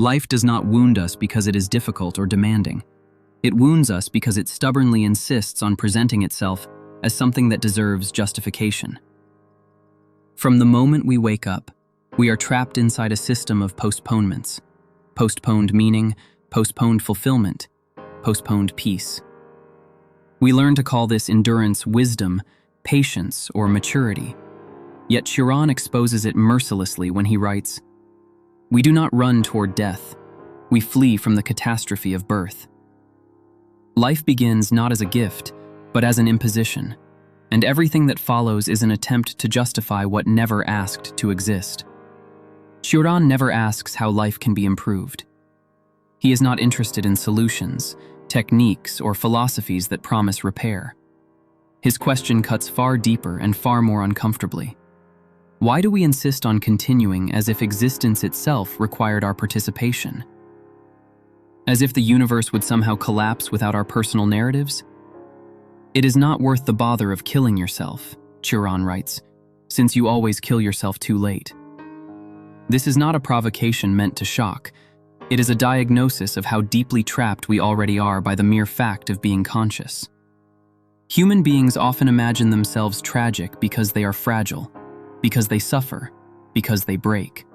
Life does not wound us because it is difficult or demanding. It wounds us because it stubbornly insists on presenting itself as something that deserves justification. From the moment we wake up, we are trapped inside a system of postponements. Postponed meaning, postponed fulfillment, postponed peace. We learn to call this endurance wisdom, patience, or maturity. Yet Cioran exposes it mercilessly when he writes, "We do not run toward death. We flee from the catastrophe of birth." Life begins not as a gift, but as an imposition, and everything that follows is an attempt to justify what never asked to exist. Cioran never asks how life can be improved. He is not interested in solutions, techniques, or philosophies that promise repair. His question cuts far deeper and far more uncomfortably. Why do we insist on continuing as if existence itself required our participation? As if the universe would somehow collapse without our personal narratives? "It is not worth the bother of killing yourself," Cioran writes, "since you always kill yourself too late." This is not a provocation meant to shock. It is a diagnosis of how deeply trapped we already are by the mere fact of being conscious. Human beings often imagine themselves tragic because they are fragile, because they suffer, because they break.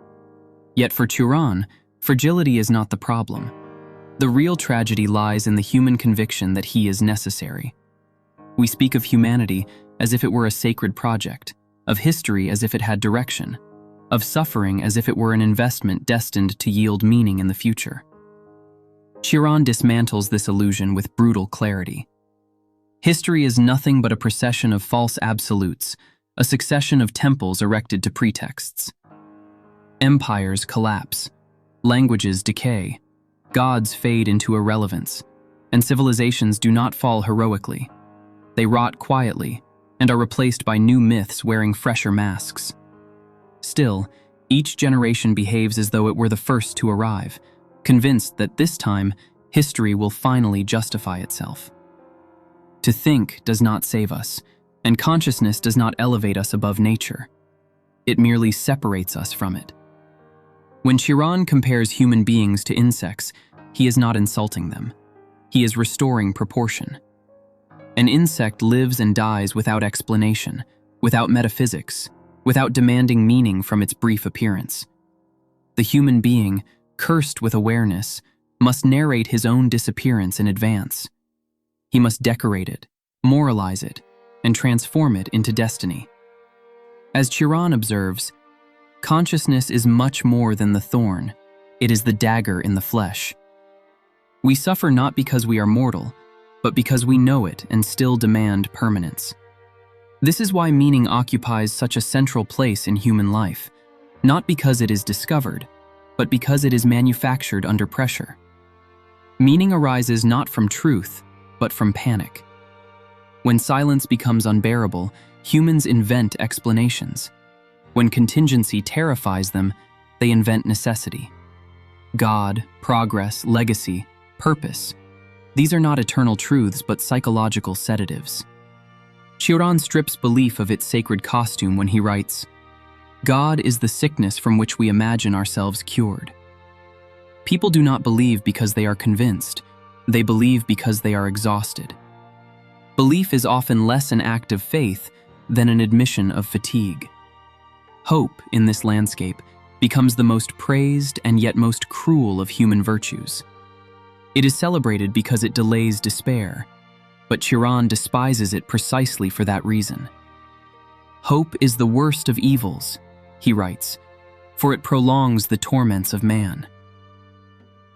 Yet for Cioran, fragility is not the problem. The real tragedy lies in the human conviction that he is necessary. We speak of humanity as if it were a sacred project, of history as if it had direction, of suffering as if it were an investment destined to yield meaning in the future. Cioran dismantles this illusion with brutal clarity. History is nothing but a procession of false absolutes, a succession of temples erected to pretexts. Empires collapse, languages decay, gods fade into irrelevance, and civilizations do not fall heroically. They rot quietly and are replaced by new myths wearing fresher masks. Still, each generation behaves as though it were the first to arrive, convinced that this time, history will finally justify itself. To think does not save us, and consciousness does not elevate us above nature. It merely separates us from it. When Cioran compares human beings to insects, he is not insulting them. He is restoring proportion. An insect lives and dies without explanation, without metaphysics, without demanding meaning from its brief appearance. The human being, cursed with awareness, must narrate his own disappearance in advance. He must decorate it, moralize it, and transform it into destiny. As Cioran observes, consciousness is much more than the thorn. It is the dagger in the flesh. We suffer not because we are mortal, but because we know it and still demand permanence. This is why meaning occupies such a central place in human life, not because it is discovered, but because it is manufactured under pressure. Meaning arises not from truth, but from panic. When silence becomes unbearable, humans invent explanations. When contingency terrifies them, they invent necessity. God, progress, legacy, purpose. These are not eternal truths, but psychological sedatives. Cioran strips belief of its sacred costume when he writes, "God is the sickness from which we imagine ourselves cured." People do not believe because they are convinced. They believe because they are exhausted. Belief is often less an act of faith than an admission of fatigue. Hope, in this landscape, becomes the most praised and yet most cruel of human virtues. It is celebrated because it delays despair, but Cioran despises it precisely for that reason. "Hope is the worst of evils," he writes, "for it prolongs the torments of man."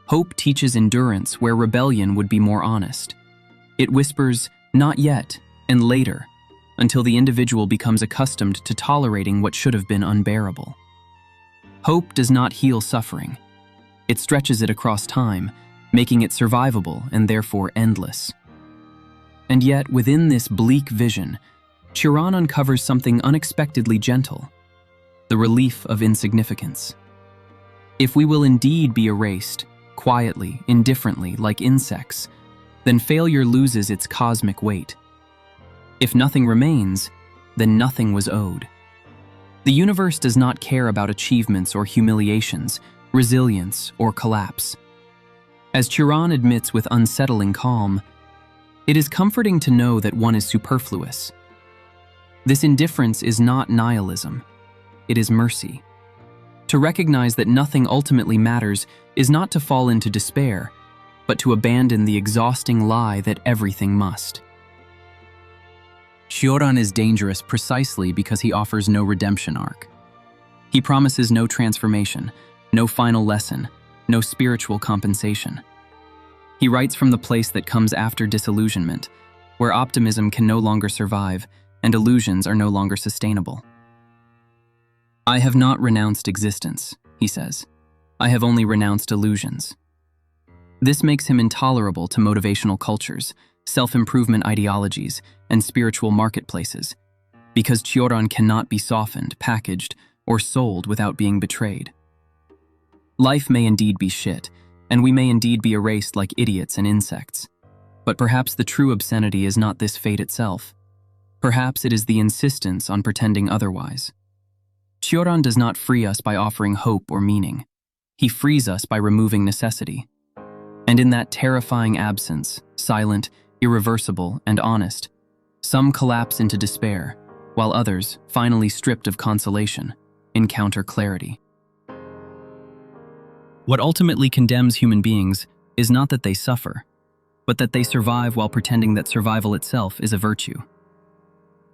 Hope teaches endurance where rebellion would be more honest. It whispers, "Not yet," and later, until the individual becomes accustomed to tolerating what should have been unbearable. Hope does not heal suffering. It stretches it across time, making it survivable and therefore endless. And yet, within this bleak vision, Cioran uncovers something unexpectedly gentle: the relief of insignificance. If we will indeed be erased, quietly, indifferently, like insects, then failure loses its cosmic weight. If nothing remains, then nothing was owed. The universe does not care about achievements or humiliations, resilience, or collapse. As Cioran admits with unsettling calm, it is comforting to know that one is superfluous. This indifference is not nihilism, it is mercy. To recognize that nothing ultimately matters is not to fall into despair, but to abandon the exhausting lie that everything must. Cioran is dangerous precisely because he offers no redemption arc. He promises no transformation, no final lesson, no spiritual compensation. He writes from the place that comes after disillusionment, where optimism can no longer survive and illusions are no longer sustainable. "I have not renounced existence," he says. "I have only renounced illusions." This makes him intolerable to motivational cultures, self-improvement ideologies, and spiritual marketplaces, because Cioran cannot be softened, packaged, or sold without being betrayed. Life may indeed be shit, and we may indeed be erased like idiots and insects. But perhaps the true obscenity is not this fate itself. Perhaps it is the insistence on pretending otherwise. Cioran does not free us by offering hope or meaning. He frees us by removing necessity. And in that terrifying absence, silent, irreversible, and honest, some collapse into despair, while others, finally stripped of consolation, encounter clarity. What ultimately condemns human beings is not that they suffer, but that they survive while pretending that survival itself is a virtue.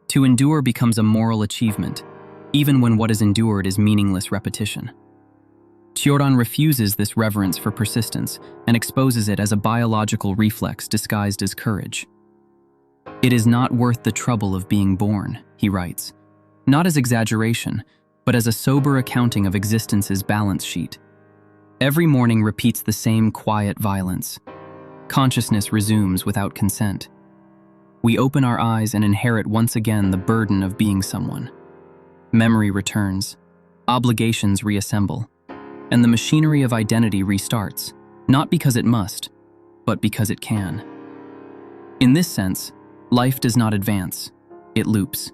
To endure becomes a moral achievement, even when what is endured is meaningless repetition. Cioran refuses this reverence for persistence and exposes it as a biological reflex disguised as courage. "It is not worth the trouble of being born," he writes, not as exaggeration, but as a sober accounting of existence's balance sheet. Every morning repeats the same quiet violence. Consciousness resumes without consent. We open our eyes and inherit once again the burden of being someone. Memory returns, obligations reassemble, and the machinery of identity restarts, not because it must, but because it can. In this sense, life does not advance, it loops.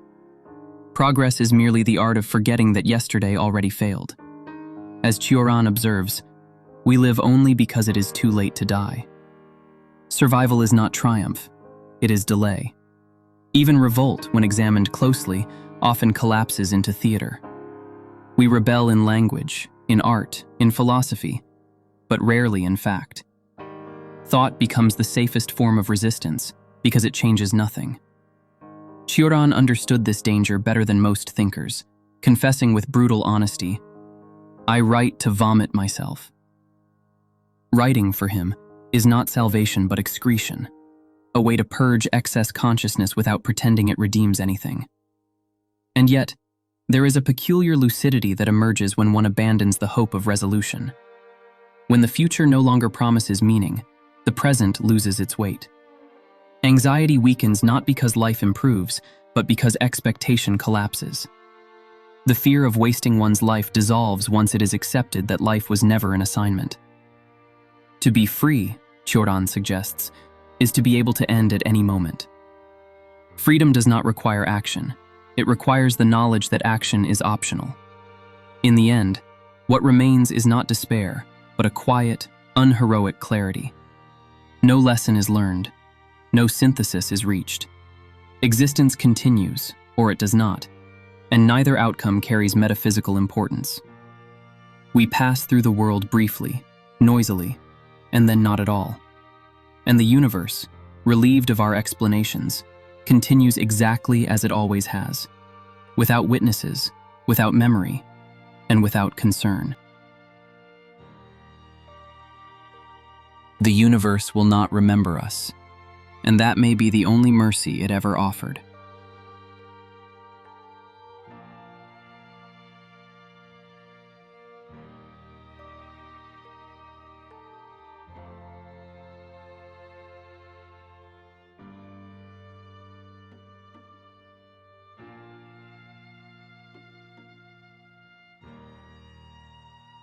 Progress is merely the art of forgetting that yesterday already failed. As Cioran observes, we live only because it is too late to die. Survival is not triumph, it is delay. Even revolt, when examined closely, often collapses into theater. We rebel in language, in art, in philosophy, but rarely in fact. Thought becomes the safest form of resistance because it changes nothing. Cioran understood this danger better than most thinkers, confessing with brutal honesty, "I write to vomit myself." Writing, for him, is not salvation but excretion, a way to purge excess consciousness without pretending it redeems anything. And yet, there is a peculiar lucidity that emerges when one abandons the hope of resolution. When the future no longer promises meaning, the present loses its weight. Anxiety weakens not because life improves, but because expectation collapses. The fear of wasting one's life dissolves once it is accepted that life was never an assignment. To be free, Cioran suggests, is to be able to end at any moment. Freedom does not require action. It requires the knowledge that action is optional. In the end, what remains is not despair, but a quiet, unheroic clarity. No lesson is learned. No synthesis is reached. Existence continues, or it does not, and neither outcome carries metaphysical importance. We pass through the world briefly, noisily, and then not at all. And the universe, relieved of our explanations, continues exactly as it always has, without witnesses, without memory, and without concern. The universe will not remember us, and that may be the only mercy it ever offered.